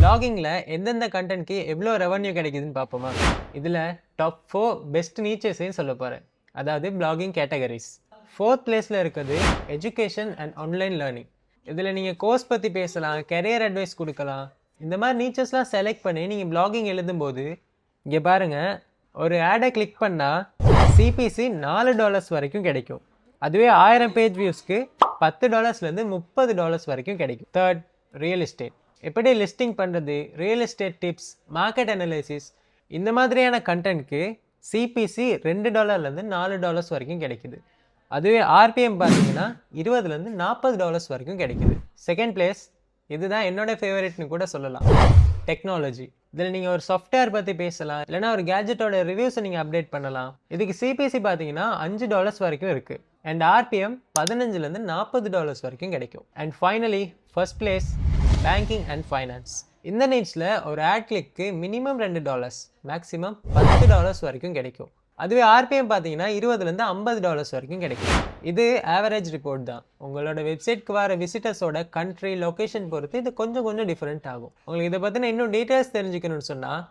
பிளாகிங்கில் எந்தெந்த கண்டென்ட்க்கு எவ்வளோ ரெவன்யூ கிடைக்குதுன்னு பார்ப்போமா? இதில் டாப் 4 பெஸ்ட் நீச்சஸையும் சொல்ல போகிறேன். அதாவது பிளாகிங் கேட்டகரிஸ். 4th பிளேஸில் இருக்கிறது எஜுகேஷன் அண்ட் ஆன்லைன் லேர்னிங். இதில் நீங்கள் கோர்ஸ் பற்றி பேசலாம், கெரியர் அட்வைஸ் கொடுக்கலாம். இந்த மாதிரி நீச்சஸ்லாம் செலக்ட் பண்ணி நீங்கள் பிளாகிங் எழுதும்போது இங்கே பாருங்கள், ஒரு ஆடை கிளிக் பண்ணால் சிபிசி $4 வரைக்கும் கிடைக்கும். அதுவே 1000 பேஜ் வியூஸ்க்கு $10 $30 வரைக்கும் கிடைக்கும். Third, real estate. எப்படி லிஸ்டிங் பண்ணுறது, real estate tips, market analysis, இந்த மாதிரியான கண்டென்ட்க்கு சிபிசி $2 $4 வரைக்கும் கிடைக்குது. அதுவே ஆர்பிஎம் பார்த்தீங்கன்னா $20 $40 வரைக்கும் கிடைக்குது. செகண்ட் பிளேஸ், இதுதான் என்னோட ஃபேவரட்னு கூட சொல்லலாம், டெக்னாலஜி. இதில் நீங்கள் ஒரு சாஃப்ட்வேர் பற்றி பேசலாம், இல்லைனா ஒரு கேஜெட்டோட ரிவ்யூஸை நீங்கள் அப்டேட் பண்ணலாம். இதுக்கு சிபிசி பார்த்தீங்கன்னா $5 வரைக்கும் இருக்குது. அண்ட் ஆர்பிஎம் $15 $40 வரைக்கும் கிடைக்கும். And finally first place, banking and finance. இந்த நீட்ஸில் ஒரு ஆட் கிளிக்கு மினிமம் $2 மேக்ஸிமம் $10 வரைக்கும் கிடைக்கும். அதுவே ஆர்பிஎம் பார்த்தீங்கன்னா $20 $50 வரைக்கும் கிடைக்கும். இது ஆவரேஜ் ரிப்போர்ட் தான். உங்களோட வெப்சைட்க்கு வர விசிட்டர்ஸோட கண்ட்ரி, லொக்கேஷன் பொறுத்து இது கொஞ்சம் டிஃப்ரெண்ட் ஆகும். உங்களுக்கு இதை பற்றின இன்னும் டீட்டெயில்ஸ் தெரிஞ்சுக்கணும்னு சொன்னால்